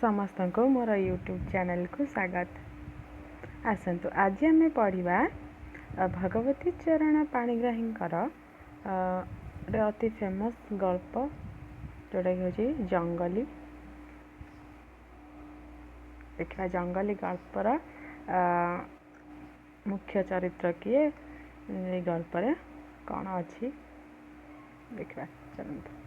समस्त को मोर YouTube channel को स्वागत। आसतु आज आम पढ़ा भगवती चरण पाणिग्राही अति फेमस गल्प जोटा कि हूँ जंगली। देखा जंगली गल्पर मुख्य चरित्र किए गल्प कौन अच्छी देखा चलते।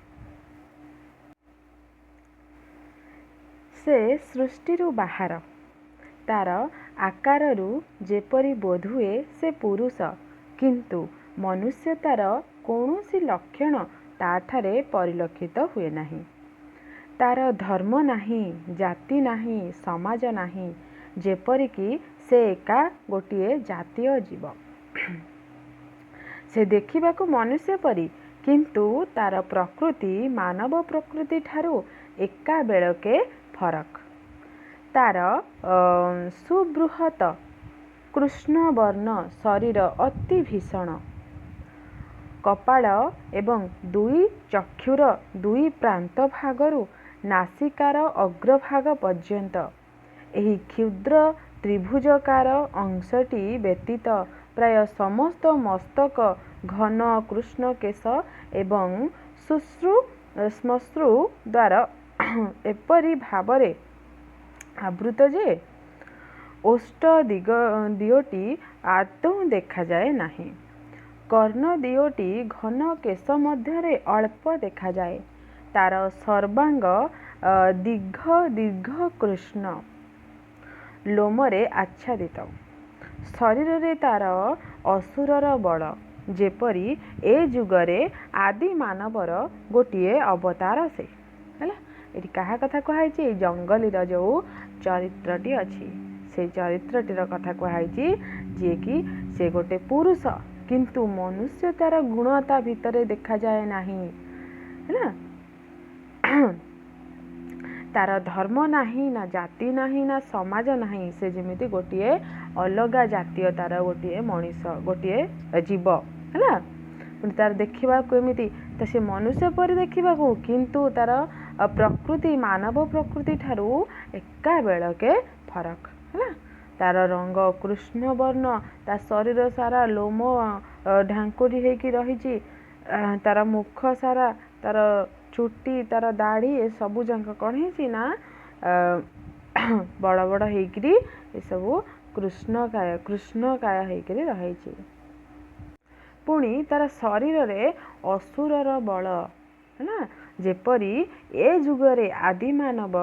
से सृष्टिरु बाहर तार आकारु जेपरी बोधुए से पुरुष किंतु मनुष्यतार कौनसी लक्षण ताठारे परिलक्षित हुए नहीं। तार धर्म नहीं, जाति नहीं, समाज नहीं, जेपरिकी से एका गोटिए जातीय जीव। से देखिबाकू मनुष्य परी किंतु तार प्रकृति मानव प्रकृति ठारू एका बेलके फरक। तार सुबृहत कृष्ण वर्ण शरीर अति भीषण कपाल एवं दुई चक्षुर दुई प्रांत भागरु नासिकार अग्रभाग पर्यंत एही क्षुद्र त्रिभुजकार अंशटी व्यतीत प्राय समस्त मस्तक घन कृष्ण केश एवं श्मश्रु द्वारा एपरी भावरे आवृत जे ओष्ठ दियोटी आदौ देखा जाए नहीं। कर्ण दियोटी घन केश मध्यरे अल्प देखा जाए। तार सर्वांग दीर्घ दीर्घ कृष्ण लोमरे आच्छादित। शरीर रे तार असुरर बल जेपरी ए जुगरे आदि मानवर गोटिए अवतार से है। ये क्या कथा कहुई जंगली जो चरित्रटी अच्छी से चरित्रटीर कथा कहुई जी कि से गोटे पुरुष किंतु मनुष्य तार गुणता भितर देखा जाए नहीं है। तार धर्म नहीं ना जाति नहीं ना समाज नहीं। से जमीती गोटे अलगा जातीय तार गोटे मनीष गोटे जीव है। तार देखा केमिति तो से मनुष्य पर देखा किंतु तार प्रकृति मानव प्रकृति ठारू एका बेलके फरक है। तार रंग कृष्ण वर्ण ता शरीर सारा लोम ढांकुरी होगी रही। तार मुख सारा तार चुटी तार दाढ़ी ए सबू जाक कौन है बड़ बड़ होकरी ये सब कृष्णकाय होकरी रही। पुणी तार शरीर रे असुरर बल है जेपरी ए जुगरे आदि मानव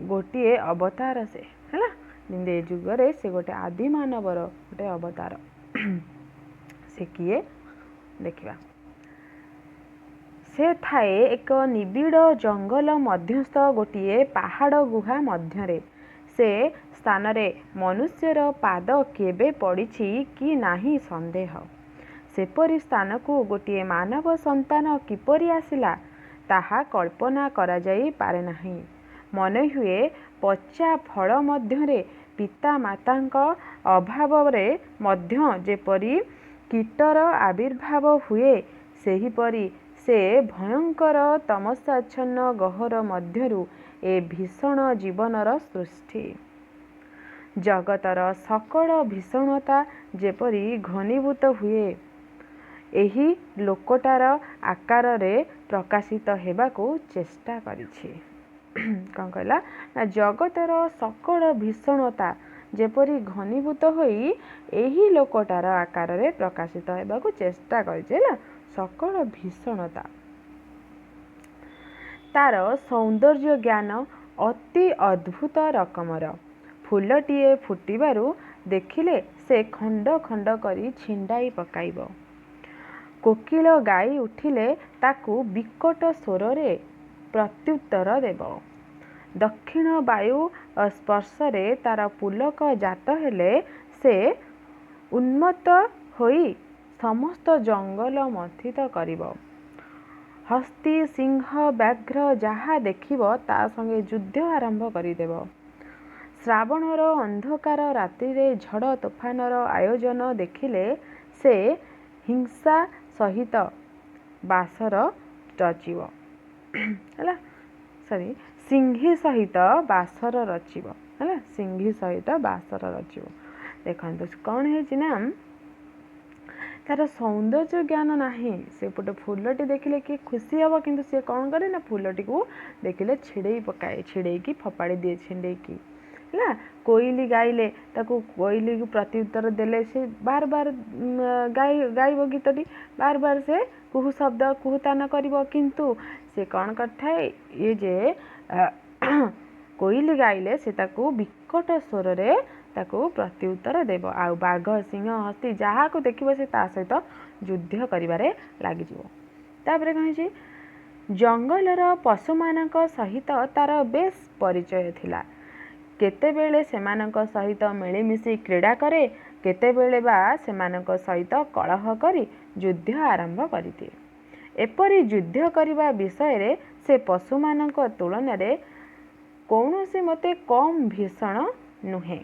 गोटे अवतार से है। ए जुगरे से गोटे आदि मानवर गोटे अवतार से किए देखा। से थाए एक निबिड़ जंगल मध्यस्थ गोटे पहाड़ गुहा मध्यरे। से स्थान रे मनुष्यर पाद केबे पड़ी कि नाही संदेह। सेपरी स्थान को गोटे मानव संतान किपरि आसिला ताहा कल्पना करा जाई पारे नाही। मन हुए पचा फल मध्यरे पिता मातांक अभाव रे मध्य जेपरी कीटर आविर्भाव हुए सेहीपरि से भयंकर तमसाच्छन्न गहर मध्यरु ए भीषण जीवनर सृष्टि। जगतर सकल भीषणता जेपरी घनीभूत हुए एही लोकटार आकार रे प्रकाशित हेबाकू चेष्टा करिछि। कौन कहला ना जगतर सकल भीषणता जेपरी घनीभूत होई एही लोकटार आकार रे प्रकाशित हेबाकू चेष्टा करिछि ना। सकल भीषणता तार सौंदर्य ज्ञान अति अद्भुत रकमर। फूलटीए फुटिबारु देखिले से खंड खंड करी छिंडाई पकाइब। कोकिल गाई उठिले ताकू विकट स्वर रे प्रत्युत्तर देव। दक्षिण वायु स्पर्श रे तार पुलक जात हेले से उन्मत्त होई समस्त जंगल मथित करिब। हस्ती सिंह व्याघ्र जहा देखिब ता संगे युद्ध आरंभ करिदेव। श्रावणर अंधकार रात्रि रे झड़ तोफानर आयोजन देखिले से हिंसा सहित बासर रचिब है। सॉरी सिंही सहित बासर रचिब है सिंही सहित बासर रचिब देखो कौन है ना तार सौंदर्य ज्ञान नाही से गोटे फूलटी देखिले कि खुशी हम किंतु सी कौन करे ना फूलटी को देखिले छिड़े पकाए छिड़े फपाड़ी दिए छिड़ेकी है कोईली गाइले ताको कोईली को प्रत्युत्तर देले से बार बार गाइब गीतटी बार बार से कुहू शब्द कुहुतान करिवो किंतु से कौन करथाए ये जे कोईली गाइले से ताको विकट स्वर रे ताको प्रत्युत्तर देव आ बाघ सिंह हस्ती जहाँ को देखिबो से ता सहित युद्ध करिवारे लागि जिवो तापरे कहि जंगलर पशु मानक सहित तार बेस परिचय थिला केतेबेले सेमानक सहित मिलिमिशि क्रीड़ा करे केतेबेले बा सेमानक सहित कलह करी युद्ध आरंभ करदिए एपरि युद्ध करने विषय रे से पशु मानक तुलन रे कौनसी मते कम भीषण नुहे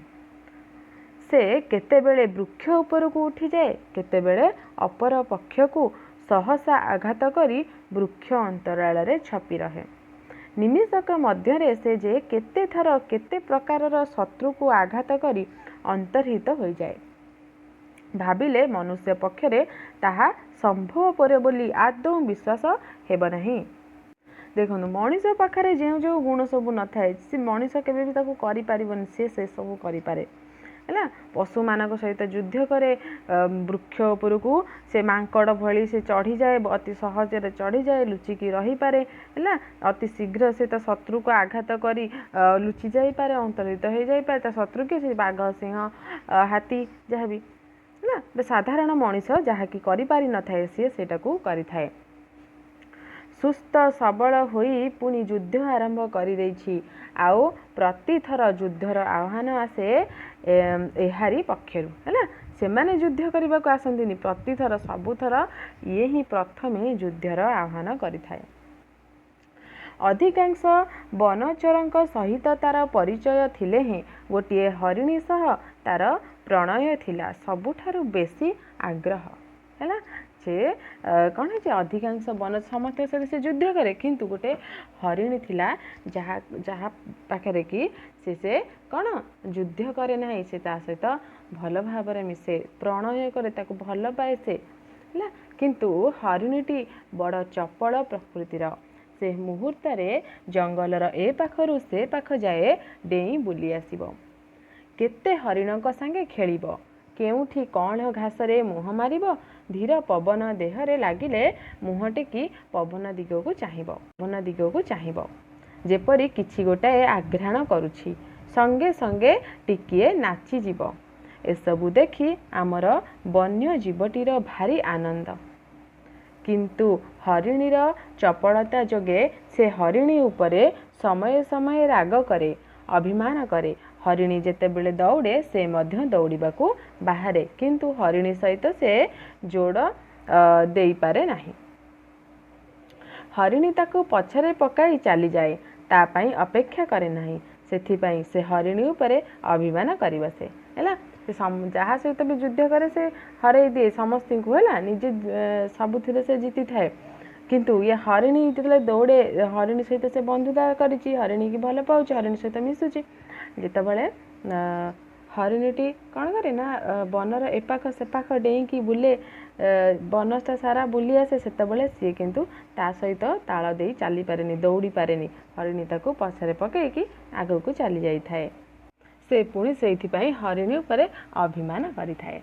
से केतेबेले वृक्ष उपर को उठी जाए केतेबेले अपर पक्ष को सहसा आघात करी वृक्ष अंतराल रे छपी रहे निमिषक मध्य से जे केते थर केते प्रकारर शत्रु को आघात करी अंतर्हित हो जाए भाविले मनुष्य पक्षरे ताहा संभव परे बोली आदौ विश्वास हेब नहीं देखो मनीष पाखे जो जो गुण सब न थाए सी मनीष केबे भी ताको करि पारिबन से सब करि पारे है पशु मानक सहित युद्ध करे वृक्ष उपर को से मांकड़ भली से चढ़ी जाए अति सहजरे चढ़ी जाए लुचिकी रही पारे है अति शीघ्र से तो शत्रु को आघात करी लुचि जाई पारे अंतरित हो जाई पारे ता शत्रु के से बाघ सिंह हाथी जहाँ भी है साधारण मनीष जहाँकि करि पारि न थाए सी सेटा को करि थाए सुस्थ सबल होई पुणी युद्ध आरंभ कर आओ प्रतिथर युद्धर आह्वान आसे एहारी पक्षरु है से माने युद्ध करने को आसंतिनी प्रतिथर सबुथर ये ही प्रथमे युद्धर आह्वान करिथाए अधिकांश वनचरंक सहित तार परिचय थिले ही गोटे हरिणी सह तार प्रणय थिला सबुठारु बेसी आग्रह है से कौन है अधिकांश वन समस्त से युद्ध करे किंतु गोटे हरिणी थिला जहाँ जहाँ पाखे कि से कौन युद्ध करे ना से ता सहित भल भाव मिसे प्रणय करे ताको भल पाए से है किंतु हरिणीटी बड़ चपल प्रकृतिर से मुहूर्त जंगलर ए पाखरु से पाख जाए डेई बुली आसिबो केते हरिणक संगे खेलिबो केउठी कौन घास रे मुह मारिब धीर पवन देहरे लागिले मुह टेकी पवन दिग को चाहिब जेपरी किछि गोटाए आघ्राण करुछि संगे संगे टिकिए नाची जीव एसबु देखी आमर वन्य जीवटीर भारी आनंद किंतु हरिणीर चपलता जोगे से हरिणी उपरे समय समय राग करे अभिमान करे हरिणी जेतेबेले दौड़े से मध्य दौड़ाकू बाहरे किंतु हरिणी सहित से जोड़ दे पारे नाही हरिणी ताकू पछरे पकाई चली जाए तापाई अपेक्षा करे नाही सेथिपाई से हरिणी उपरे अभिमान करि बसे हैला जहाँ सहित भी युद्ध करे से हरई दिए समस्त को है निजे सबुथिरे से जीति थाए किंतु ये हरिणी जिते दौड़े हरिणी सहित से बंधुता करिछि हरिणी की भल पाउछि हरिणी सहित मिशुछि जितेबाला हरिणीटी कौन करे ना बनर एपाख सेपाख डेईकी बुले बनस्टा सारा बुली आसे सेतबेले सी किंतु ता सहित ताल दे चली पारेनी दौड़ी पारेनी हरिणी ताको पछरे पकईकी आगो को चली जाई थाए से पुणी सेइथिपाई हरिणी उपरे अभिमान करिथाए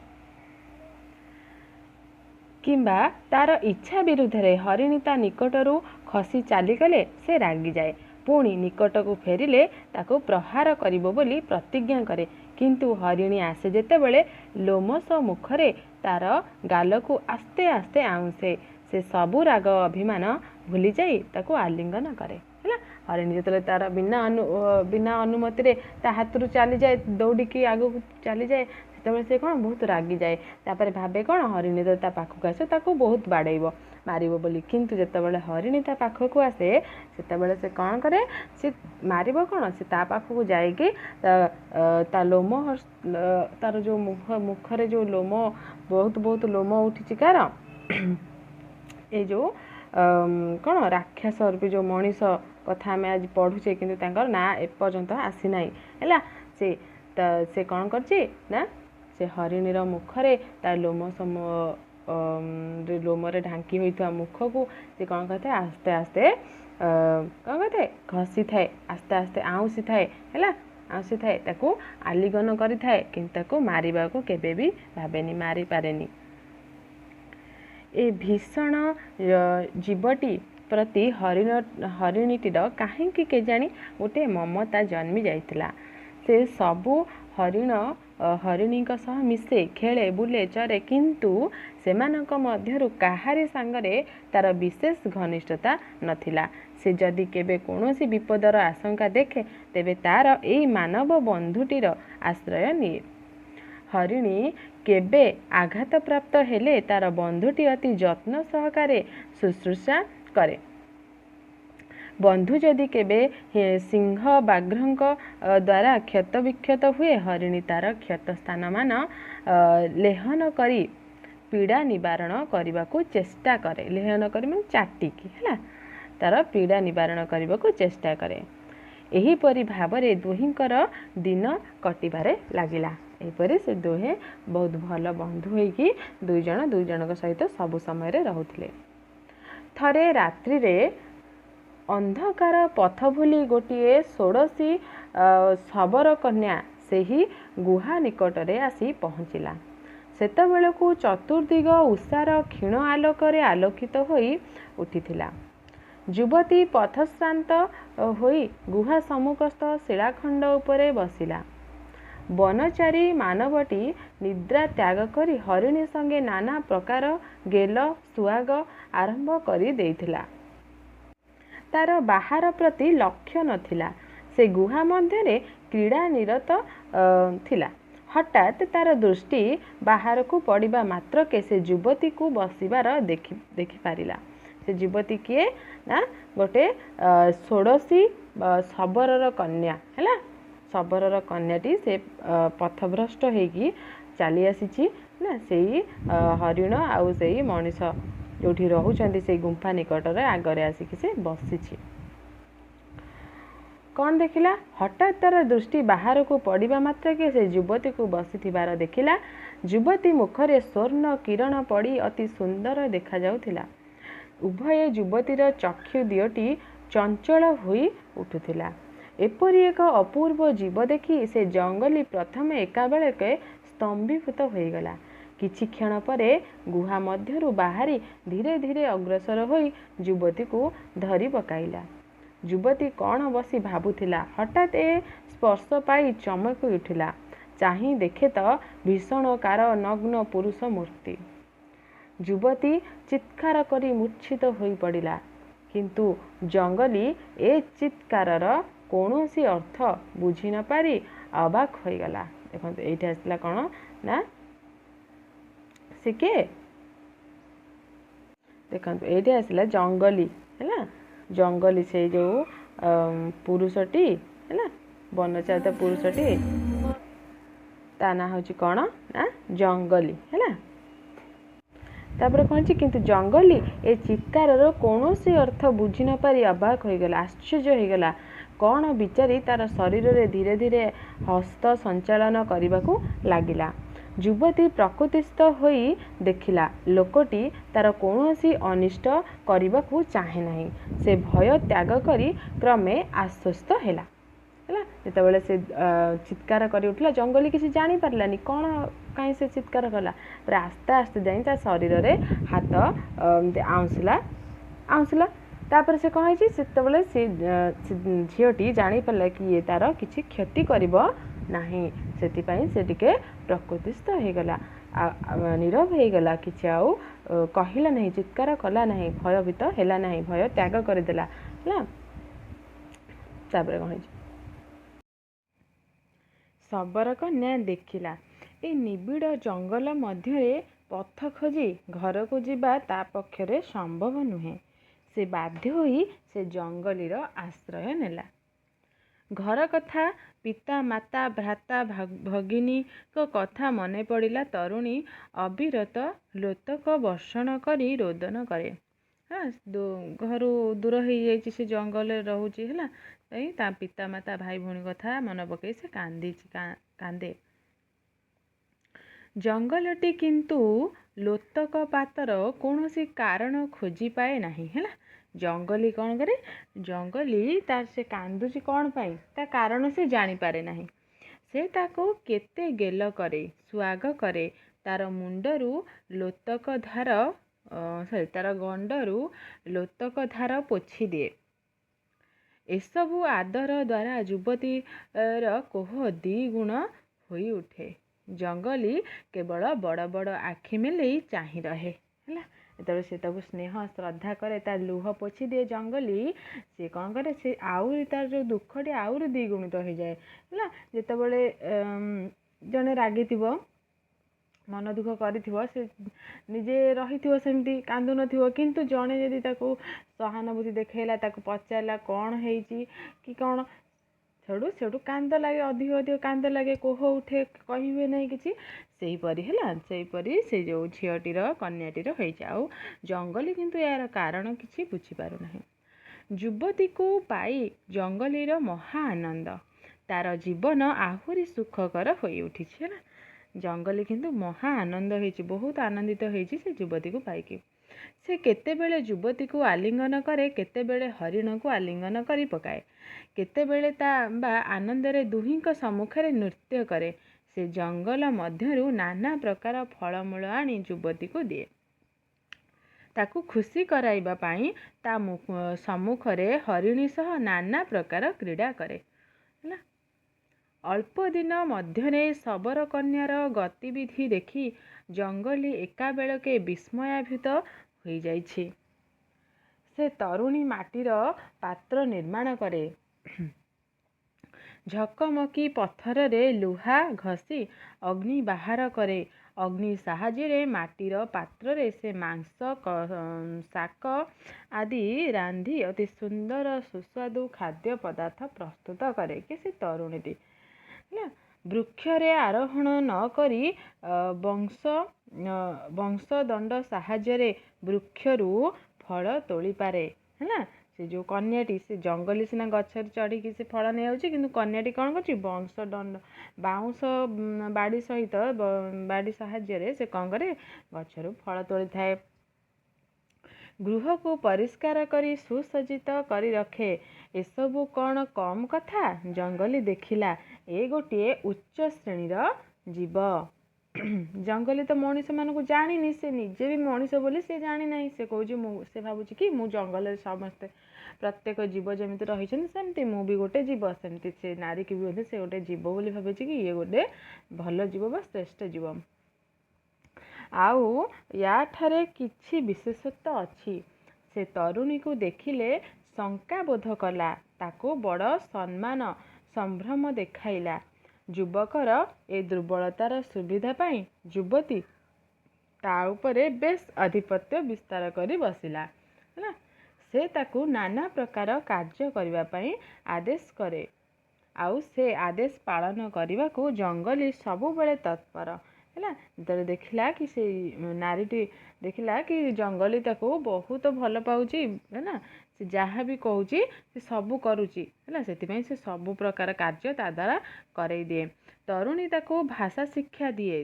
किंबा तार इच्छा विरुद्ध रे हरिणी ता निकटरू खसी चली गले से रागी जाए पुणी निकट को फेरिले ताको प्रहार करिबो बोली प्रतिज्ञा करे किंतु हरिणी आसे जेतेबेले लोमस मुखरे तार गाल को आस्ते आस्ते आउंसे से सबु राग अभिमान भूली जाई ताको आलिंगन करे है हरिणी जो तार बिना अनुमति रे ता हाथ चली जाए दौड़ी आग को चली जाए से कौन बहुत रागी जाए तापर भावे कौन हरिणी तो ता पाखक आसे ताको बहुत बाड़ेब मारिब बोली किंतु जेतेबेले हरिणी ता पाखक आसे सेतेबेले से कौन करे से मारिब कौन से ता पाखक जाएगी ता लोम तार जो मुखरे जो लोम बहुत बहुत लोम उठी कार ये जो कौन राक्षस रूपी जो मनीष କଥା आम आज पढ़ुचे कि ना एपर्यंत आसी ना है से कौन कर से हरिणीर मुखरे तार लोमरे ढांकी होता मुख को से कौन करते आस्ते आस्ते कौन करते घसी थाए आस्ते आस्ते आउसी थाए है आउसी थाए ताकू आलिंगन करि थाए किंतु मारिबा को केबे भी भावेनी मारी पारेनी। ए भीषण जीवटी प्रति हरिणीटीर कहीं केजाणी गोटे ममता जन्मी जाइतिला। से सबू हरिणी सह मिसे खेले बुले चरे किंतु सेमानक मध्यरु काहारी सांगरे तार विशेष घनिष्ठता नथिला। से जदि केबे कौनसी विपदर आशंका देखे तेबे तार एई मानव बंधुटीर आश्रय निए। हरिणी केबे आघात प्राप्त हेले तार बंधुटी अति जत्न सहकारे शुश्रूषा करे। बंधु जदि केबे सिंह बाघ्रंक द्वारा क्षत विक्षत हुए हरिणी तार क्षत स्थान मान लेहन करी पीड़ा निवारण करने को चेष्टा करे। लेहन करी माने चाटिकी है तार पीड़ा निवारण करने को चेष्टा करे। एहीपरि भावरे दुहिंकर दिन कटिबारे लागिला। एहीपरि से दुहे बहुत भल बंधु होइकी दुई जन सहित सब समय रहुथिले। थरे रात्रि रे अंधकार पथ भूली गोटे षोड़शी शबर कन्या सेही गुहा निकटरे आसी पहुँचला। सेतबेलकु चतुर्दिग उषार क्षीण आलोकरे आलोकित होई उठिथिला। युवती पथश्रांत होई गुहा सम्मुखस्थ शिलाखंड उपरे बसिला। वनचारी मानवटी निद्रा त्याग करी हरिणी संगे नाना प्रकार गेल सुहाग आरंभ करी देइथिला। तार बाहर प्रति लक्ष्य नथिला। से गुहा मध्य क्रीड़ा निरत थिला। हठात तार दृष्टि बाहर को पड़िबा मात्र के से युवती को बसिबार देखि पारिला। से युवती किए ना गोटे षोड़शी शबरर कन्या है। शबरर कन्याटी से पथभ्रष्ट होगी चली आसी ना से हरिण आउ से मनीष जो रोचंती से गुंफा निकटर आगरे आसिक से बसी। कौन देखिला हठात तार दृष्टि बाहर को पड़िबा मात्र के से युवती को बसी देखिला। युवती मुखरे स्वर्ण किरण पड़ी अति सुंदर देखा जाउथिला। उभय युवतीर चक्षु दियोटी चंचल होई उठुथिला। एपरी एक अपूर्व जीव देखी से जंगली प्रथम एका बेलके स्तंभीभूत होईगला। किछि क्षण परे गुहा मध्यरु बाहरी धीरे धीरे अग्रसर होई युवती को धरी पकाइला। युवती कौन बसी भाबुथिला। हठात ए स्पर्श पाई चमक उठिला। चाही देखे तो भीषणकार नग्न पुरुष मूर्ति। युवती चित्कार करी मूर्छित होई पड़िला। किंतु जंगली ए चित्कारर कौनसी अर्थ बुझी न पारी अबाक हो गला। देखो ये आसला कौन ना सिके देखो ये आसला जंगली है। जंगली से जो पुरुषटी है वनचारित पुरुषटी ता ना हूँ कौन ना जंगली है। तापर कौन किंतु जंगली ए चित्कार कौन से अर्थ बुझी न पारी अबाक हो गला। आश्चर्य हो गला। कौन विचारी तार शरीर रे धीरे धीरे हस्त संचालन करने को लगिला। युवती प्रकृतिस्थ होई देखिला लोकटी तार कौनसी अनिष्ट करने को चाहे नहीं। से भय त्याग करी क्रमे आश्वस्त हैला। जितेबाला से चित्कार कर उठला जंगली किसी जानी पारलानी कौन कहीं से चित्कार कला। आस्ते आस्ते जाई तार शरीर रे हाथ आउंसला आउंसला। तापर से कौन है से झीटी जानी पारला कि ये तार किसी क्षति करिबो नहीं। सेतिपाई से टिके प्रकृतिस्थ हो गला। नीरव हो गला। किछि आउ कहला नहीं चित्कार कला नहीं भयभीत हैला नहीं भय त्याग करदेला। तापर कौन शबर कन्या देखिला ए निबिड़ जंगल मध्य पथ खोजी घर को जीवा ता पक्षरे संभव नुहे। से बाध्य होई से जंगलीर आश्रय नेला। घर कथा पिता माता भ्राता भगिनी को कथा मने पड़िला। तरुणी अविरत लोतक वर्षण करी रोदन करे। ହଁ ଘରୁ ଦୂର ହେଇଯାଇଛି, ସେ ଜଙ୍ଗଲରେ ରହୁଛି ହେଲା। ତା ପିତାମାତା ଭାଇ ଭଉଣୀ କଥା ମନେ ପକାଇ ସେ କାନ୍ଦେ। ଜଙ୍ଗଲଟି କିନ୍ତୁ ଲୋତକପାତର କୌଣସି କାରଣ ଖୋଜି ପାଏ ନାହିଁ ହେଲା। ଜଙ୍ଗଲି କ'ଣ କରେ, ଜଙ୍ଗଲି ସେ କାନ୍ଦୁଛି କ'ଣ ପାଇଁ, ତା କାରଣ ସେ ଜାଣିପାରେ ନାହିଁ। ସେ ତାକୁ କେତେ ଗେଲ କରେ, ସୁଆଗ କରେ, ତାର ମୁଣ୍ଡରୁ ଲୋତକ ଧାର ତାର ଗଣ୍ଡରୁ ଲୋତକ ଧାର ପୋଛି ଦିଏ। ଏସବୁ ଆଦର ଦ୍ୱାରା ଯୁବତୀର କୋହ ଦ୍ୱିଗୁଣ ହୋଇ ଉଠେ। ଜଙ୍ଗଲି କେବଳ ବଡ଼ ବଡ଼ ଆଖି ମେଲେଇ ଚାହିଁ ରହେ ହେଲା। ଯେତେବେଳେ ସେ ତାକୁ ସ୍ନେହ ଶ୍ରଦ୍ଧା କରେ, ତା ଲୁହ ପୋଛି ଦିଏ ଜଙ୍ଗଲି, ସେ କ'ଣ କରେ, ସେ ଆହୁରି ତାର ଯେଉଁ ଦୁଃଖଟି ଆହୁରି ଦ୍ୱିଗୁଣିତ ହେଇଯାଏ ହେଲା। ଯେତେବେଳେ ଜଣେ ରାଗିଥିବ, ମନ ଦୁଃଖ କରିଥିବ, ସେ ନିଜେ ରହିଥିବ ସେମିତି କାନ୍ଦୁନଥିବ, କିନ୍ତୁ ଜଣେ ଯଦି ତାକୁ ସହାନୁଭୂତି ଦେଖେଇଲା, ତାକୁ ପଚାରିଲା କ'ଣ ହେଇଛି କି କ'ଣ, ସେଠୁ କାନ୍ଦ ଲାଗେ, ଅଧିକ କାନ୍ଦ ଲାଗେ, କୋହ ଉଠେ, କହିବେ ନାହିଁ କିଛି। ସେହିପରି ହେଲା, ସେହିପରି ସେ ଯେଉଁ ଝିଅଟିର, କନ୍ୟାଟିର ହେଇଛି। ଆଉ ଜଙ୍ଗଲି କିନ୍ତୁ ଏହାର କାରଣ କିଛି ବୁଝିପାରୁନାହିଁ। ଯୁବତୀକୁ ପାଇ ଜଙ୍ଗଲିର ମହା ଆନନ୍ଦ, ତାର ଜୀବନ ଆହୁରି ସୁଖକର ହୋଇ ଉଠିଛି ହେଲା। ଜଙ୍ଗଲି କିନ୍ତୁ ମହା ଆନନ୍ଦ ହେଇଛି, ବହୁତ ଆନନ୍ଦିତ ହେଇଛି ସେ ଯୁବତୀକୁ ପାଇକି। ସେ କେତେବେଳେ ଯୁବତୀକୁ ଆଲିଙ୍ଗନ କରେ, କେତେବେଳେ ହରିଣକୁ ଆଲିଙ୍ଗନ କରି ପକାଏ, କେତେବେଳେ ବା ଆନନ୍ଦରେ ଦୁହିଁଙ୍କ ସମ୍ମୁଖରେ ନୃତ୍ୟ କରେ। ସେ ଜଙ୍ଗଲ ମଧ୍ୟରୁ ନାନା ପ୍ରକାର ଫଳମୂଳ ଆଣି ଯୁବତୀକୁ ଦିଏ। ତାକୁ ଖୁସି କରାଇବା ପାଇଁ ତା ସମ୍ମୁଖରେ ହରିଣୀ ସହ ନାନା ପ୍ରକାର କ୍ରୀଡ଼ା କରେ ହେଲା। ଅଳ୍ପ ଦିନ ମଧ୍ୟରେ ଶବର କନ୍ୟାର ଗତିବିଧି ଦେଖି ଜଙ୍ଗଲି ଏକାବେଳକେ ବିସ୍ମୟାଭିଭୂତ ହୋଇଯାଇଛି। ସେ ତରୁଣୀ ମାଟିର ପାତ୍ର ନିର୍ମାଣ କରେ, ଝକମକି ପଥରରେ ଲୁହା ଘଷି ଅଗ୍ନି ବାହାର କରେ। ଅଗ୍ନି ସାହାଯ୍ୟରେ ମାଟିର ପାତ୍ରରେ ସେ ମାଂସ, ଶାକ ଆଦି ରାନ୍ଧି ଅତି ସୁନ୍ଦର ସୁସ୍ୱାଦୁ ଖାଦ୍ୟ ପଦାର୍ଥ ପ୍ରସ୍ତୁତ କରେ। କି ସେ ତରୁଣୀଟି ହେଲା। ବୃକ୍ଷରେ ଆରୋହଣ ନ କରି ବଂଶଦଣ୍ଡ ସାହାଯ୍ୟରେ ବୃକ୍ଷରୁ ଫଳ ତୋଳିପାରେ ହେଲା। ସେ ଯେଉଁ କନ୍ୟାଟି, ସେ ଜଙ୍ଗଲି ସିନା ଗଛରେ ଚଢ଼ିକି ସେ ଫଳ ନେଇଯାଉଛି, କିନ୍ତୁ କନ୍ୟାଟି କ'ଣ କରୁଛି, ବଂଶଦଣ୍ଡ ବାଉଁଶ ବାଡ଼ି ସହିତ ବାଡ଼ି ସାହାଯ୍ୟରେ ସେ କ'ଣ କରେ, ଗଛରୁ ଫଳ ତୋଳିଥାଏ। ଗୃହକୁ ପରିଷ୍କାର କରି ସୁସଜ୍ଜିତ କରି ରଖେ। ଏସବୁ କ'ଣ କମ୍ କଥା? ଜଙ୍ଗଲି ଦେଖିଲା, ଏ ଗୋଟିଏ ଉଚ୍ଚ ଶ୍ରେଣୀର ଜୀବ। ଜଙ୍ଗଲି ତ ମଣିଷମାନଙ୍କୁ ଜାଣିନି, ସେ ନିଜେ ବି ମଣିଷ ବୋଲି ସେ ଜାଣିନାହିଁ। ସେ କହୁଛି, ସେ ଭାବୁଛି କି ମୁଁ ଜଙ୍ଗଲରେ ସମସ୍ତେ ପ୍ରତ୍ୟେକ ଜୀବ ଯେମିତି ରହିଛନ୍ତି, ସେମିତି ମୁଁ ବି ଗୋଟେ ଜୀବ। ସେମିତି ସେ ନାରୀକି ବି ବୋଧେ ସେ ଗୋଟେ ଜୀବ ବୋଲି ଭାବୁଛି, କି ଇଏ ଗୋଟେ ଭଲ ଜୀବ ବା ଶ୍ରେଷ୍ଠ ଜୀବ। ଆଉ ୟାଠାରେ କିଛି ବିଶେଷତ୍ୱ ଅଛି। ସେ ତରୁଣୀକୁ ଦେଖିଲେ ଶଙ୍କା ବୋଧ କଲା, ତାକୁ ବଡ଼ ସମ୍ମାନ ସମ୍ଭ୍ରମ ଦେଖାଇଲା। ଯୁବକର ଏ ଦୁର୍ବଳତାର ସୁବିଧା ପାଇ ଯୁବତୀ ତା ଉପରେ ବେଶ୍ ଆଧିପତ୍ୟ ବିସ୍ତାର କରି ବସିଲା ହେଲା। ସେ ତାକୁ ନାନା ପ୍ରକାର କାର୍ଯ୍ୟ କରିବା ପାଇଁ ଆଦେଶ କରେ, ଆଉ ସେ ଆଦେଶ ପାଳନ କରିବାକୁ ଜଙ୍ଗଲି ସବୁବେଳେ ତତ୍ପର ହେଲା। ଯେତେବେଳେ ଦେଖିଲା କି ସେ ନାରୀଟି ଦେଖିଲା କି ଜଙ୍ଗଲି ତାକୁ ବହୁତ ଭଲ ପାଉଛି ହେଲା, ସେ ଯାହା ବି କହୁଛି ସେ ସବୁ କରୁଛି ହେଲା, ସେଥିପାଇଁ ସେ ସବୁ ପ୍ରକାର କାର୍ଯ୍ୟ ତା ଦ୍ୱାରା କରେଇ ଦିଏ। ତରୁଣୀ ତାକୁ ଭାଷା ଶିକ୍ଷା ଦିଏ।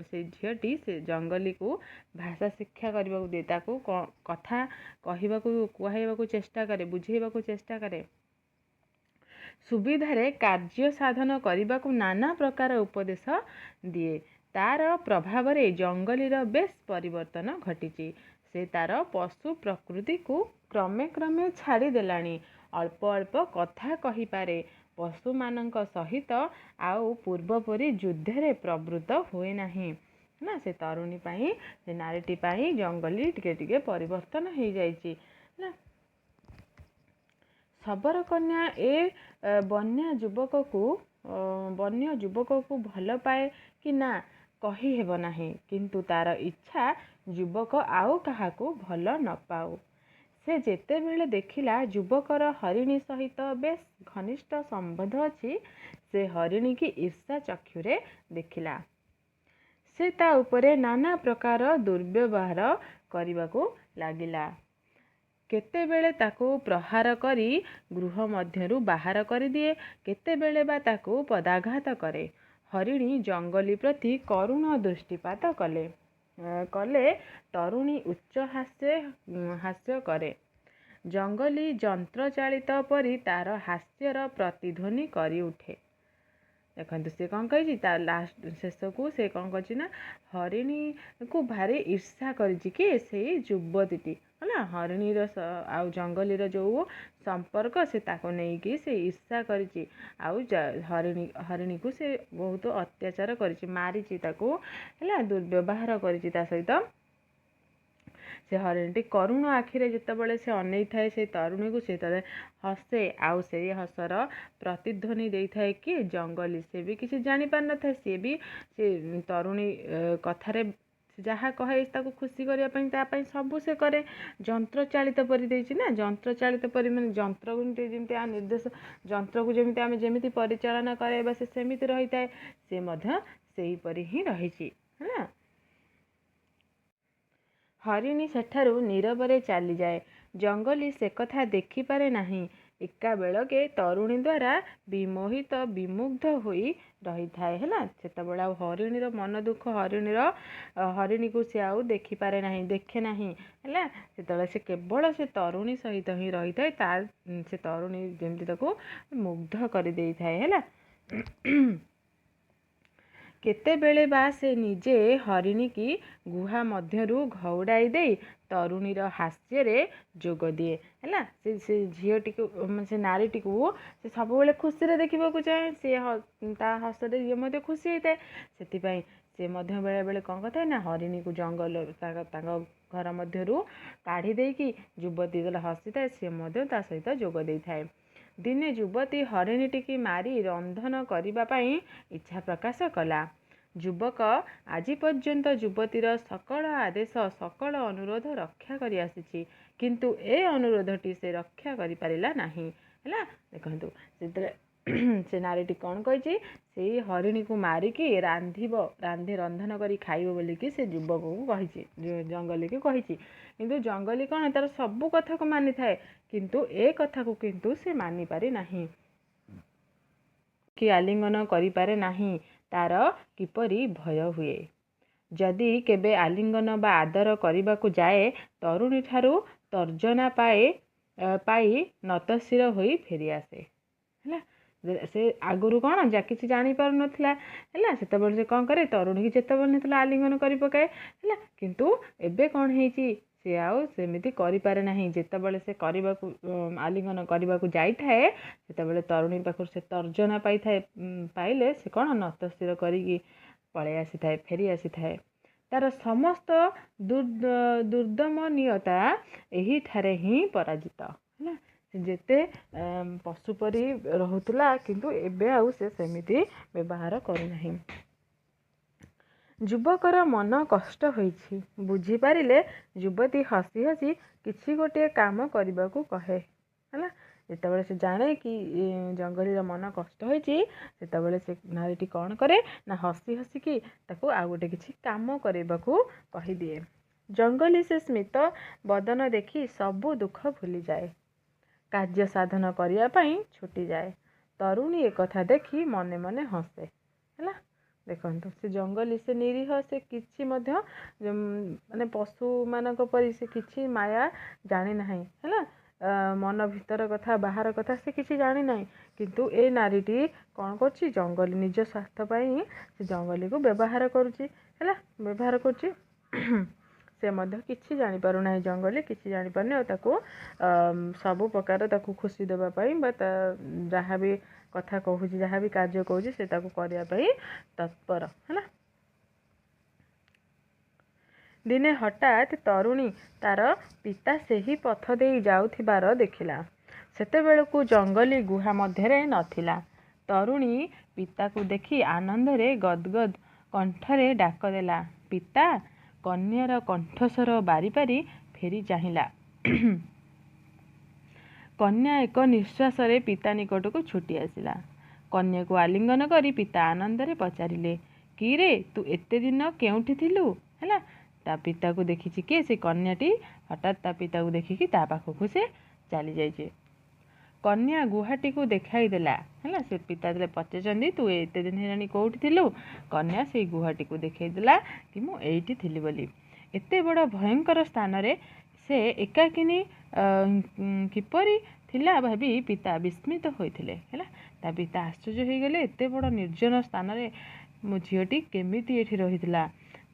ସେ ଝିଅଟି ସେ ଜଙ୍ଗଲିକୁ ଭାଷା ଶିକ୍ଷା କରିବାକୁ ଦିଏ, ତାକୁ କଥା କୁହାଇବାକୁ ଚେଷ୍ଟା କରେ, ବୁଝେଇବାକୁ ଚେଷ୍ଟା କରେ। ସୁବିଧାରେ କାର୍ଯ୍ୟ ସାଧନ କରିବାକୁ ନାନା ପ୍ରକାର ଉପଦେଶ ଦିଏ। ତାର ପ୍ରଭାବରେ ଜଙ୍ଗଲିର ବେଶ୍ ପରିବର୍ତ୍ତନ ଘଟିଛି। ସେ ତାର ପଶୁ ପ୍ରକୃତିକୁ କ୍ରମେ କ୍ରମେ ଛାଡ଼ି ଦେଲାଣି। ଅଳ୍ପ ଅଳ୍ପ କଥା କହିପାରେ। ପଶୁମାନଙ୍କ ସହିତ ଆଉ ପୂର୍ବପରି ଯୁଦ୍ଧରେ ପ୍ରବୃତ୍ତ ହୁଏ ନାହିଁ ନା। ସେ ତରୁଣୀ ପାଇଁ, ସେ ନାରୀଟି ପାଇଁ ଜଙ୍ଗଲି ଟିକେ ଟିକେ ପରିବର୍ତ୍ତନ ହେଇଯାଇଛି ହେଲା। ଶବର କନ୍ୟା ଏ ବନ୍ୟ ଯୁବକକୁ ଭଲ ପାଏ କି ନା କହିହେବ ନାହିଁ, କିନ୍ତୁ ତାର ଇଚ୍ଛା ଯୁବକ ଆଉ କାହାକୁ ଭଲ ନ ପାଉ। ସେ ଯେତେବେଳେ ଦେଖିଲା ଯୁବକର ହରିଣୀ ସହିତ ବେଶ୍ ଘନିଷ୍ଠ ସମ୍ବନ୍ଧ ଅଛି, ସେ ହରିଣୀକି ଈର୍ଷା ଚକ୍ଷୁରେ ଦେଖିଲା। ସେ ତା ଉପରେ ନାନା ପ୍ରକାର ଦୁର୍ବ୍ୟବହାର କରିବାକୁ ଲାଗିଲା। କେତେବେଳେ ତାକୁ ପ୍ରହାର କରି ଗୃହ ମଧ୍ୟରୁ ବାହାର କରିଦିଏ, କେତେବେଳେ ବା ତାକୁ ପଦାଘାତ କରେ। ହରିଣୀ ଜଙ୍ଗଲୀ ପ୍ରତି କରୁଣ ଦୃଷ୍ଟିପାତ କଲେ ତରୁଣୀ ଉଚ୍ଚ ହାସ୍ୟ କରେ। ଜଙ୍ଗଲୀ ଯନ୍ତ୍ରଚାଳିତ ପରି ତାର ହାସ୍ୟର ପ୍ରତିଧ୍ୱନି କରି ଉଠେ। ଦେଖନ୍ତୁ ସେ କ'ଣ କହିଛି, ତା ଲାଷ୍ଟ ଶେଷକୁ ସେ କ'ଣ କରିଛି ନା ହରିଣୀକୁ ଭାରି ଈର୍ଷା କରିଛି କି ସେଇ ଯୁବତୀଟି ହେଲା। ହରିଣୀର ଆଉ ଜଙ୍ଗଲୀର ଯେଉଁ ସମ୍ପର୍କ ସେ ତାକୁ ନେଇକି ସେ ଈର୍ଷା କରିଛି। ଆଉ ହରିଣୀକୁ ସେ ବହୁତ ଅତ୍ୟାଚାର କରିଛି, ମାରିଛି ତାକୁ ହେଲା, ଦୁର୍ବ୍ୟବହାର କରିଛି ତା ସହିତ। ସେ ହରିଣୀଟି କରୁଣ ଆଖିରେ ଯେତେବେଳେ ସେ ଅନେଇଥାଏ ସେ ତରୁଣୀକୁ, ସେତେବେଳେ ହସେ। ଆଉ ସେଇ ହସର ପ୍ରତିଧ୍ୱନି ଦେଇଥାଏ କି ଜଙ୍ଗଲୀ। ସେ ବି କିଛି ଜାଣିପାରିନଥାଏ, ସିଏ ବି ସେ ତରୁଣୀ କଥାରେ ଯାହା କହେ ତାକୁ ଖୁସି କରିବା ପାଇଁ, ତା ପାଇଁ ସବୁ ସେ କରେ। ଯନ୍ତ୍ରଚାଳିତ ପରି ଦେଇଛି ନା, ଯନ୍ତ୍ରଚାଳିତ ପରି ମାନେ ଯନ୍ତ୍ରକୁ ଯେମିତି ନିର୍ଦ୍ଦେଶ, ଯନ୍ତ୍ରକୁ ଯେମିତି ଆମେ ଯେମିତି ପରିଚାଳନା କରାଇବା ସେ ସେମିତି ରହିଥାଏ, ସେ ମଧ୍ୟ ସେହିପରି ହିଁ ରହିଛି ହେଲା। ହରିଣୀ ସେଠାରୁ ନୀରବରେ ଚାଲିଯାଏ। ଜଙ୍ଗଲୀ ସେ କଥା ଦେଖିପାରେ ନାହିଁ। ଏକାବେଳକେ ତରୁଣୀ ଦ୍ୱାରା ବିମୋହିତ ବିମୁଗ୍ଧ ହୋଇ ରହିଥାଏ ହେଲା। ସେତେବେଳେ ଆଉ ହରିଣୀର ମନ ଦୁଃଖ, ହରିଣୀକୁ ସେ ଆଉ ଦେଖିପାରେ ନାହିଁ, ଦେଖେ ନାହିଁ ହେଲା। ସେତେବେଳେ ସେ କେବଳ ସେ ତରୁଣୀ ସହିତ ହିଁ ରହିଥାଏ। ସେ ତରୁଣୀ ଯେମିତି ତାକୁ ମୁଗ୍ଧ କରିଦେଇଥାଏ ହେଲା। କେତେବେଳେ ବା ସେ ନିଜେ ହରିଣୀକି ଗୁହା ମଧ୍ୟରୁ ଘଉଡ଼ାଇ ଦେଇ ତରୁଣୀର ହାସ୍ୟରେ ଯୋଗ ଦିଏ ହେଲା। ସେ ଝିଅଟିକୁ, ସେ ନାରୀଟିକୁ ସେ ସବୁବେଳେ ଖୁସିରେ ଦେଖିବାକୁ ଚାହେଁ। ସେ ତା ହସରେ ଇଏ ମଧ୍ୟ ଖୁସି ହେଇଥାଏ। ସେଥିପାଇଁ ସେ ମଧ୍ୟ ବେଳେବେଳେ କ'ଣ କରିଥାଏ ନା ହରିଣୀକୁ ତାଙ୍କ ଘର ମଧ୍ୟରୁ କାଢ଼ି ଦେଇକି ଯୁବତୀ ଯେତେବେଳେ ହସିଥାଏ ସେ ମଧ୍ୟ ତା ସହିତ ଯୋଗ ଦେଇଥାଏ। ଦିନେ ଯୁବତୀ ହରିଣୀଟିକି ମାରି ରନ୍ଧନ କରିବା ପାଇଁ ଇଚ୍ଛା ପ୍ରକାଶ କଲା। ଯୁବକ ଆଜି ପର୍ଯ୍ୟନ୍ତ ଯୁବତୀର ସକଳ ଆଦେଶ, ସକଳ ଅନୁରୋଧ ରକ୍ଷା କରି ଆସିଛି, କିନ୍ତୁ ଏ ଅନୁରୋଧଟି ସେ ରକ୍ଷା କରିପାରିଲା ନାହିଁ ହେଲା। ଦେଖନ୍ତୁ ସେ ନାରୀଟି କ'ଣ କହିଛି, ସେଇ ହରିଣୀକୁ ମାରିକି ରନ୍ଧନ କରି ଖାଇବ ବୋଲିକି ସେ ଯୁବକକୁ କହିଛି, ଜଙ୍ଗଲୀକୁ କହିଛି। କିନ୍ତୁ ଜଙ୍ଗଲୀ କ'ଣ ତାର ସବୁ କଥାକୁ ମାନିଥାଏ, କିନ୍ତୁ ଏ କଥାକୁ କିନ୍ତୁ ସେ ମାନିପାରି ନାହିଁ କି ଆଲିଙ୍ଗନ କରିପାରେ ନାହିଁ। ତାର କିପରି ଭୟ ହୁଏ। ଯଦି କେବେ ଆଲିଙ୍ଗନ ବା ଆଦର କରିବାକୁ ଯାଏ, ତରୁଣୀଠାରୁ ତର୍ଜନା ପାଇ ନତଶିର ହୋଇ ଫେରିଆସେ ହେଲା। ସେ ଆଗରୁ କ'ଣ କିଛି ଜାଣିପାରୁନଥିଲା ହେଲା। ସେତେବେଳେ ସେ କ'ଣ କରେ, ତରୁଣୀକି ଯେତେବେଳେ ନେଇଥିଲା ଆଲିଙ୍ଗନ କରି ପକାଏ ହେଲା। କିନ୍ତୁ ଏବେ କ'ଣ ହେଇଛି, ସେ ଆଉ ସେମିତି କରିପାରେ ନାହିଁ। ଯେତେବେଳେ ସେ ଆଲିଙ୍ଗନ କରିବାକୁ ଯାଇଥାଏ, ସେତେବେଳେ ତରୁଣୀ ପାଖରୁ ସେ ତର୍ଜନା ପାଇଲେ ସେ କ'ଣ ନତଶିର କରିକି ପଳେଇ ଆସିଥାଏ, ଫେରି ଆସିଥାଏ। ତାର ସମସ୍ତ ଦୁର୍ଦମନୀୟତା ଏହିଠାରେ ହିଁ ପରାଜିତ ହେଲା। ଯେତେ ପଶୁ ପରି ରହୁଥିଲା, କିନ୍ତୁ ଏବେ ଆଉ ସେ ସେମିତି ବ୍ୟବହାର କରୁନାହିଁ। ଯୁବକର ମନ କଷ୍ଟ ହୋଇଛି। ବୁଝିପାରିଲେ ଯୁବତୀ ହସି ହସି କିଛି ଗୋଟିଏ କାମ କରିବାକୁ କହେ ହେଲା। ଯେତେବେଳେ ସେ ଜାଣେ କି ଜଙ୍ଗଲୀର ମନ କଷ୍ଟ ହୋଇଛି, ସେତେବେଳେ ସେ ନାରୀଟି କ'ଣ କରେ ନା ହସି ହସିକି ତାକୁ ଆଉ ଗୋଟେ କିଛି କାମ କରିବାକୁ କହିଦିଏ। ଜଙ୍ଗଲୀ ସେ ସ୍ମିତ ବଦନ ଦେଖି ସବୁ ଦୁଃଖ ଭୁଲିଯାଏ, କାର୍ଯ୍ୟ ସାଧନ କରିବା ପାଇଁ ଛୁଟିଯାଏ। ତରୁଣୀ ଏକଥା ଦେଖି ମନେ ମନେ ହସେ ହେଲା। ଦେଖନ୍ତୁ ସେ ଜଙ୍ଗଲୀ, ସେ ନିରୀହ, ସେ କିଛି ମଧ୍ୟ ମାନେ ପଶୁମାନଙ୍କ ପରି ସେ କିଛି ମାୟା ଜାଣିନାହିଁ ହେଲା। ମନ ଭିତର କଥା, ବାହାର କଥା ସେ କିଛି ଜାଣିନାହିଁ। କିନ୍ତୁ ଏ ନାରୀଟି କ'ଣ କରୁଛି, ଜଙ୍ଗଲୀ ନିଜ ସ୍ୱାର୍ଥ ପାଇଁ ସେ ଜଙ୍ଗଲୀକୁ ବ୍ୟବହାର କରୁଛି ହେଲା, ବ୍ୟବହାର କରୁଛି। ସେ ମଧ୍ୟ କିଛି ଜାଣିପାରୁନାହିଁ, ଜଙ୍ଗଲୀ କିଛି ଜାଣିପାରୁନି। ଆଉ ତାକୁ ସବୁ ପ୍ରକାର ତାକୁ ଖୁସି ଦେବା ପାଇଁ ବା ତା ଯାହା ବି କଥା କହୁଛି, ଯାହା ବି କାର୍ଯ୍ୟ କହୁଛି, ସେ ତାକୁ କରିବା ପାଇଁ ତତ୍ପର ହେଲା। ଦିନେ ହଠାତ୍ ତରୁଣୀ ତାର ପିତା ସେହି ପଥ ଦେଇ ଯାଉଥିବାର ଦେଖିଲା। ସେତେବେଳକୁ ଜଙ୍ଗଲୀ ଗୁହା ମଧ୍ୟରେ ନଥିଲା। ତରୁଣୀ ପିତାକୁ ଦେଖି ଆନନ୍ଦରେ ଗଦ୍ଗଦ୍ କଣ୍ଠରେ ଡାକ ଦେଲା, ପିତା! କନ୍ୟାର କଣ୍ଠସ୍ୱର ବାରିପାରି ଫେରି ଚାହିଁଲା। କନ୍ୟା ଏକ ନିଶ୍ୱାସରେ ପିତା ନିକଟକୁ ଛୁଟି ଆସିଲା। କନ୍ୟାକୁ ଆଲିଙ୍ଗନ କରି ପିତା ଆନନ୍ଦରେ ପଚାରିଲେ, କିରେ ତୁ ଏତେ ଦିନ କେଉଁଠି ଥିଲୁ ହେଲା। ତା ପିତାକୁ ଦେଖିଛି କିଏ? ସେ କନ୍ୟାଟି ହଠାତ୍ ତା ପିତାକୁ ଦେଖିକି ତା ପାଖକୁ ସେ ଚାଲି ଯାଇଛି। କନ୍ୟା ଗୁହାଟିକୁ ଦେଖାଇ ଦେଲା ହେଲା। ସେ ପିତା ଯେତେବେଳେ ପଚାରିଛନ୍ତି ତୁ ଏତେ ଦିନ ହେଲାଣି କେଉଁଠି ଥିଲୁ? କନ୍ୟା ସେଇ ଗୁହାଟିକୁ ଦେଖାଇ ଦେଲା କି ମୁଁ ଏଇଠି ଥିଲି ବୋଲି। ଏତେ ବଡ଼ ଭୟଙ୍କର ସ୍ଥାନରେ ସେ ଏକାକିନୀ କିପରି ଥିଲା ଭାବି ପିତା ବିସ୍ମିତ ହୋଇଥିଲେ ହେଲା। ତା ପିତା ଆଶ୍ଚର୍ଯ୍ୟ ହୋଇଗଲେ, ଏତେ ବଡ଼ ନିର୍ଜନ ସ୍ଥାନରେ ମୋ ଝିଅଟି କେମିତି ଏଠି ରହିଥିଲା।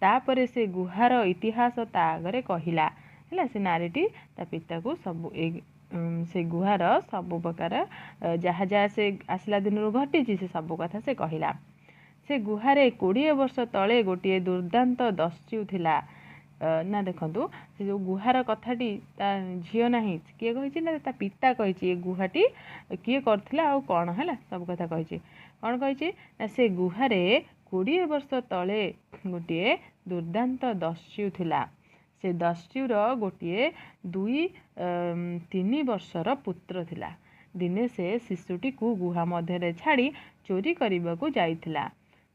ତାପରେ ସେ ଗୁହାର ଇତିହାସ ତା ଆଗରେ କହିଲା ହେଲା। ସେ ନାରୀଟି ତା ପିତାକୁ ସବୁ ସେ ଗୁହାର ସବୁ ପ୍ରକାର ଯାହା ଯାହା ସେ ଆସିଲା ଦିନରୁ ଘଟିଛି ସେ ସବୁ କଥା ସେ କହିଲା। ସେ ଗୁହାରେ 20 ବର୍ଷ ତଳେ ଗୋଟିଏ ଦୁର୍ଦାନ୍ତ ଦସ୍ୟୁ ଥିଲା। ନା ଦେଖନ୍ତୁ, ସେ ଯେଉଁ ଗୁହାର କଥାଟି ତା ଝିଅ ନାହିଁ, କିଏ କହିଛି ନା ତା ପିତା କହିଛି। ଏ ଗୁହାଟି କିଏ କରିଥିଲା ଆଉ କ'ଣ ହେଲା ସବୁ କଥା କହିଛି। କ'ଣ କହିଛି ନା ସେ ଗୁହାରେ 20 ବର୍ଷ ତଳେ ଗୋଟିଏ ଦୁର୍ଦାନ୍ତ ଦସ୍ୟୁ ଥିଲା। ସେ ଦସ୍ୟୁର ଗୋଟିଏ 2-3 ବର୍ଷର ପୁତ୍ର ଥିଲା। ଦିନେ ସେ ଶିଶୁଟିକୁ ଗୁହା ମଧ୍ୟରେ ଛାଡ଼ି ଚୋରି କରିବାକୁ ଯାଇଥିଲା।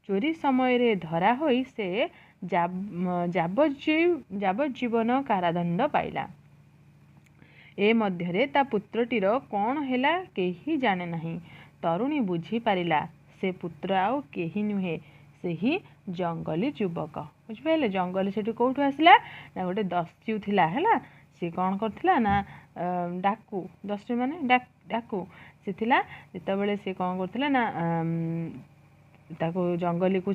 ଚୋରି ସମୟରେ ଧରା ହୋଇ ସେ ଯାବଜ୍ଜୀବନ କାରାଦଣ୍ଡ ପାଇଲା। ଏ ମଧ୍ୟରେ ତା ପୁତ୍ରଟିର କ'ଣ ହେଲା କେହି ଜାଣେ ନାହିଁ। ତରୁଣୀ ବୁଝିପାରିଲା ସେ ପୁତ୍ର ଆଉ କେହି ନୁହେଁ, ସେହି ଜଙ୍ଗଲୀ ଯୁବକ। ବୁଝିପାରିଲେ? ଜଙ୍ଗଲୀ ସେଠି କେଉଁଠୁ ଆସିଲା ନା ଗୋଟେ ଦସ୍ୟୁ ଥିଲା ହେଲା। ସେ କ'ଣ କରିଥିଲା ନା ଡାକୁ, ଦସ୍ୟୁ ମାନେ ଡାକୁ ସେ ଥିଲା। ଯେତେବେଳେ ସେ କ'ଣ କରୁଥିଲା ନା ତାକୁ ଜଙ୍ଗଲୀକୁ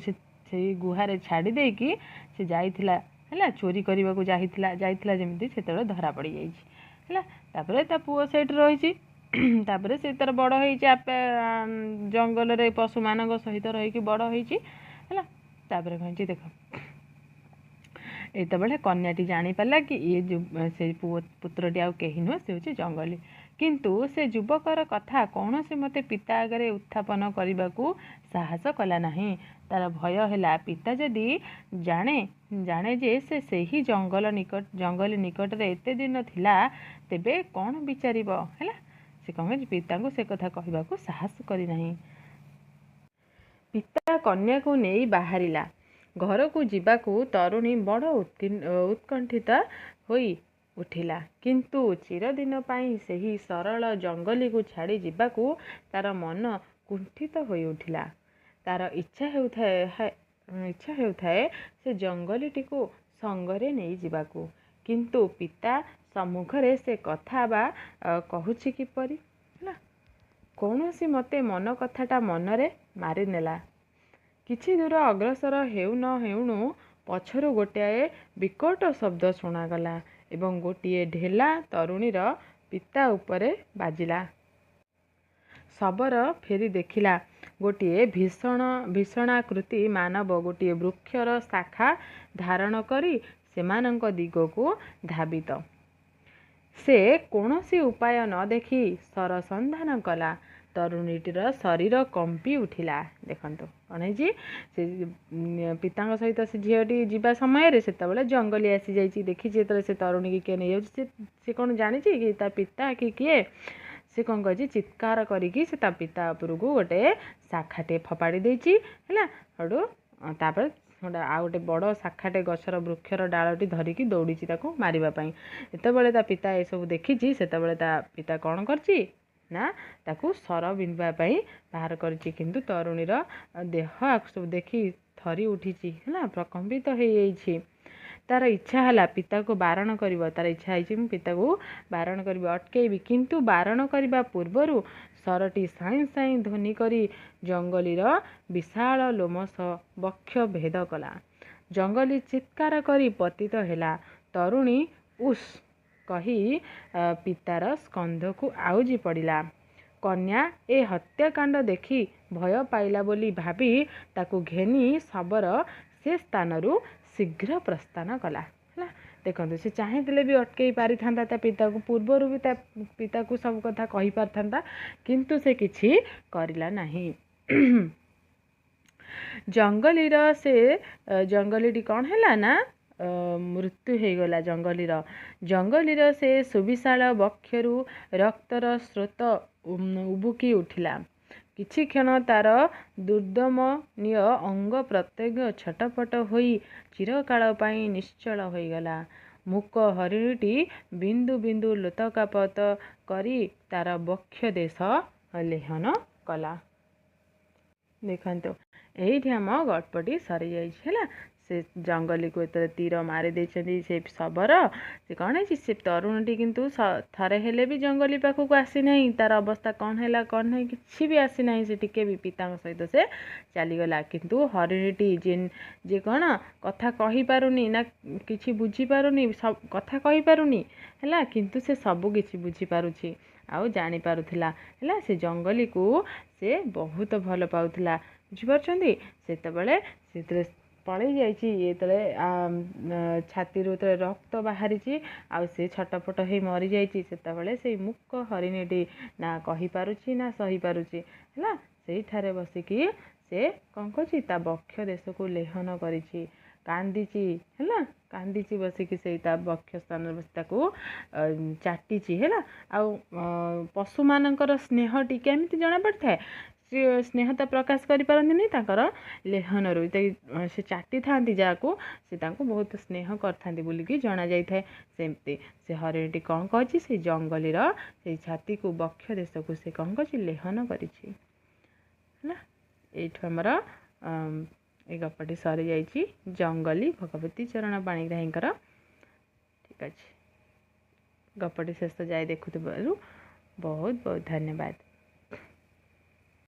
ସେଇ ଗୁହାରେ ଛାଡ଼ି ଦେଇକି ସେ ଯାଇଥିଲା ହେଲା। ଚୋରି କରିବାକୁ ଯାଇଥିଲା ଯେମିତି ସେତେବେଳେ ଧରା ପଡ଼ିଯାଇଛି ହେଲା। ତାପରେ ତା ପୁଅ ସେଇଠି ରହିଛି। ତାପରେ ସେ ତାର ବଡ଼ ହେଇଛି, ଆପେ ଜଙ୍ଗଲରେ ପଶୁମାନଙ୍କ ସହିତ ରହିକି ବଡ଼ ହେଇଛି ହେଲା। ତାପରେ କହିଛି ଦେଖ, ଏତେବେଳେ କନ୍ୟାଟି ଜାଣିପାରିଲା କି ସେ ପୁତ୍ରଟି ଆଉ କେହି ନୁହେଁ, ସେ ହେଉଛି ଜଙ୍ଗଲୀ। କିନ୍ତୁ ସେ ଯୁବକର କଥା କୌଣସି ମତେ ପିତା ଆଗରେ ଉତ୍ଥାପନ କରିବାକୁ ସାହସ କଲା ନାହିଁ। ତାର ଭୟ ହେଲା ପିତା ଯଦି ଜାଣେ ଯେ ସେ ସେହି ଜଙ୍ଗଲୀ ନିକଟରେ ଏତେ ଦିନ ଥିଲା, ତେବେ କ'ଣ ବିଚାରିବ ହେଲା। ସେ କ'ଣ କହିଛି, ପିତାଙ୍କୁ ସେ କଥା କହିବାକୁ ସାହସ କରିନାହିଁ। ପିତା କନ୍ୟାକୁ ନେଇ ବାହାରିଲା। ଘରକୁ ଯିବାକୁ ତରୁଣୀ ବଡ଼ ଉତ୍କଣ୍ଠିତ ହୋଇ ଉଠିଲା। କିନ୍ତୁ ଚିରଦିନ ପାଇଁ ସେହି ସରଳ ଜଙ୍ଗଲୀକୁ ଛାଡ଼ି ଯିବାକୁ ତାର ମନ କୁଣ୍ଠିତ ହୋଇ ଉଠିଲା। ତାର ଇଚ୍ଛା ହେଉଥାଏ ସେ ଜଙ୍ଗଲୀଟିକୁ ସଙ୍ଗରେ ନେଇଯିବାକୁ। କିନ୍ତୁ ପିତା ସମ୍ମୁଖରେ ସେ କଥା ବା କହୁଛି କିପରି ହେଲା। କୌଣସି ମତେ ମନ କଥାଟା ମନରେ ମାରିନେଲା। କିଛି ଦୂର ଅଗ୍ରସର ହେଉ ନ ହେଉଣୁ ପଛରୁ ଗୋଟାଏ ବିକଟ ଶବ୍ଦ ଶୁଣାଗଲା ଏବଂ ଗୋଟିଏ ଢେଲା ତରୁଣୀର ପିତା ଉପରେ ବାଜିଲା। ଶବର ଫେରି ଦେଖିଲା, ଗୋଟିଏ ଭୀଷଣାକୃତି ମାନବ ଗୋଟିଏ ବୃକ୍ଷର ଶାଖା ଧାରଣ କରି ସେମାନଙ୍କ ଦିଗକୁ ଧାବିତ। ସେ କୌଣସି ଉପାୟ ନ ଦେଖି ସରସନ୍ଧାନ କଲା। ତରୁଣୀଟିର ଶରୀର କମ୍ପି ଉଠିଲା। ଦେଖନ୍ତୁ କ'ଣ ହେଇଛି, ସେ ପିତାଙ୍କ ସହିତ ସେ ଝିଅଟି ଯିବା ସମୟରେ ସେତେବେଳେ ଜଙ୍ଗଲୀ ଆସିଯାଇଛି। ଦେଖିଛି ଯେତେବେଳେ ସେ ତରୁଣୀକି କିଏ ନେଇଯାଉଛି, ସେ କ'ଣ ଜାଣିଛି କି ତା ପିତା କି କିଏ। ସେ କ'ଣ କରିଛି, ଚିତ୍କାର କରିକି ସେ ତା ପିତା ଉପରକୁ ଗୋଟେ ଶାଖାଟେ ଫୋପାଡ଼ି ଦେଇଛି ହେଲା। ସେଠୁ ତାପରେ ଆଉ ଗୋଟେ ବଡ଼ ଶାଖାଟେ ଗଛର ବୃକ୍ଷର ଡାଳଟି ଧରିକି ଦୌଡ଼ିଛି ତାକୁ ମାରିବା ପାଇଁ। ଯେତେବେଳେ ତା ପିତା ଏସବୁ ଦେଖିଛି, ସେତେବେଳେ ତା ପିତା କ'ଣ କରିଛି ନା ତାକୁ ସର ବିନ୍ଧିବା ପାଇଁ ବାହାର କରିଛି। କିନ୍ତୁ ତରୁଣୀର ଦେହ ସବୁ ଦେଖି ଥରି ଉଠିଛି ହେଲା, ପ୍ରକମ୍ପିତ ହେଇଯାଇଛି। ତାର ଇଚ୍ଛା ହେଲା ପିତାକୁ ବାରଣ କରିବ। ତାର ଇଚ୍ଛା ହେଇଛି ମୁଁ ପିତାକୁ ବାରଣ କରିବି, ଅଟକେଇବି। କିନ୍ତୁ ବାରଣ କରିବା ପୂର୍ବରୁ ସରଟି ସାଇଁ ସାଇଁ ଧ୍ୱନି କରି ଜଙ୍ଗଲୀର ବିଶାଳ ଲୋମଶ ବକ୍ଷ ଭେଦ କଲା। ଜଙ୍ଗଲୀ ଚିତ୍କାର କରି ପତିତ ହେଲା। ତରୁଣୀ ଉସ୍ କହି ପିତାର ସ୍କନ୍ଧକୁ ଆଉଜି ପଡ଼ିଲା। କନ୍ୟା ଏ ହତ୍ୟାକାଣ୍ଡ ଦେଖି ଭୟ ପାଇଲା ବୋଲି ଭାବି ତାକୁ ଘେନି ଶବର ସେ ସ୍ଥାନରୁ ଶୀଘ୍ର ପ୍ରସ୍ଥାନ କଲା ହେଲା। ଦେଖନ୍ତୁ, ସେ ଚାହିଁଥିଲେ ବି ଅଟକେଇ ପାରିଥାନ୍ତା ତା ପିତାକୁ, ପୂର୍ବରୁ ବି ତା ପିତାକୁ ସବୁ କଥା କହିପାରିଥାନ୍ତା, କିନ୍ତୁ ସେ କିଛି କରିଲା ନାହିଁ। ଜଙ୍ଗଲୀଟି କ'ଣ ହେଲା ନା ମୃତ୍ୟୁ ହେଇଗଲା। ଜଙ୍ଗଲୀର ସେ ସୁବିଶାଳ ବକ୍ଷରୁ ରକ୍ତର ସ୍ରୋତ ଉବୁକି ଉଠିଲା। କିଛି କ୍ଷଣ ତାର ଦୁର୍ଦମନୀୟ ଅଙ୍ଗ ପ୍ରତ୍ୟଙ୍ଗ ଛଟପଟ ହୋଇ ଚିରକାଳ ପାଇଁ ନିଶ୍ଚଳ ହୋଇଗଲା। ମୂକ ହରିଣୀଟି ବିନ୍ଦୁ ବିନ୍ଦୁ ଲୋତକାପାତ କରି ତାର ବକ୍ଷ ଦେଶ ଲେହନ କଲା। ଦେଖନ୍ତୁ ଏଇଠି ଆମ ଗଳ୍ପଟି ସରିଯାଇଛି ହେଲା। ସେ ଜଙ୍ଗଲୀକୁ ଏତେ ତୀର ମାରି ଦେଇଛନ୍ତି ସେ ଶବର। ସେ କ'ଣ ହେଇଛି, ସେ ତରୁଣଟି କିନ୍ତୁ ଥରେ ହେଲେ ବି ଜଙ୍ଗଲୀ ପାଖକୁ ଆସିନାହିଁ। ତାର ଅବସ୍ଥା କ'ଣ ହେଲା କ'ଣ ନାହିଁ କିଛି ବି ଆସିନାହିଁ। ସେ ଟିକେ ବି ପିତାଙ୍କ ସହିତ ସେ ଚାଲିଗଲା। କିନ୍ତୁ ହରିଣୀଟି ଯେ କ'ଣ କଥା କହିପାରୁନି ନା କିଛି ବୁଝିପାରୁନି, କଥା କହିପାରୁନି ହେଲା, କିନ୍ତୁ ସେ ସବୁ କିଛି ବୁଝିପାରୁଛି ଆଉ ଜାଣିପାରୁଥିଲା ହେଲା। ସେ ଜଙ୍ଗଲୀକୁ ସେ ବହୁତ ଭଲ ପାଉଥିଲା, ବୁଝିପାରୁଛନ୍ତି। ସେତେବେଳେ ପଳେଇ ଯାଇଛି, ଯେତେବେଳେ ଛାତିରୁ ଯେତେବେଳେ ରକ୍ତ ବାହାରିଛି ଆଉ ସେ ଛଟପଟ ହେଇ ମରିଯାଇଛି, ସେତେବେଳେ ସେଇ ମୂକ ହରିଣୀଟି ନା କହିପାରୁଛି ନା ସହିପାରୁଛି ହେଲା। ସେଇଠାରେ ବସିକି ସେ କ'ଣ କରୁଛି, ତା ବକ୍ଷ ଦେଶକୁ ଲେହନ କରିଛି, କାନ୍ଦିଛି ହେଲା। କାନ୍ଦିଛି ବସିକି ସେଇ ତା ବକ୍ଷ ସ୍ଥାନରେ ବସି ତାକୁ ଚାଟିଛି ହେଲା। ଆଉ ପଶୁମାନଙ୍କର ସ୍ନେହଟି କେମିତି ଜଣାପଡ଼ିଥାଏ, ସେ ସ୍ନେହତା ପ୍ରକାଶ କରିପାରନ୍ତିନି, ତାଙ୍କର ଲେହନରୁ ସେ ଚାଟିଥାନ୍ତି ଯାହାକୁ, ସେ ତାଙ୍କୁ ବହୁତ ସ୍ନେହ କରିଥାନ୍ତି ବୋଲିକି ଜଣାଯାଇଥାଏ। ସେମିତି ସେ ହରିଣୀଟି କ'ଣ କରିଛି, ସେଇ ଜଙ୍ଗଲୀର ସେଇ ଛାତିକୁ ବକ୍ଷ ଦେଶକୁ ସେ କ'ଣ କରିଛି, ଲେହନ କରିଛି ହେଲା। ଏଇଠୁ ଆମର ଏଇ ଗପଟି ସରିଯାଇଛି। ଜଙ୍ଗଲୀ ଭଗବତୀ ଚରଣ ପାଣିଗ୍ରାହୀଙ୍କର। ଠିକ୍ ଅଛି, ଗପଟି ଶେଷ ଯାଏ ଦେଖୁଥିବାରୁ ବହୁତ ବହୁତ ଧନ୍ୟବାଦ।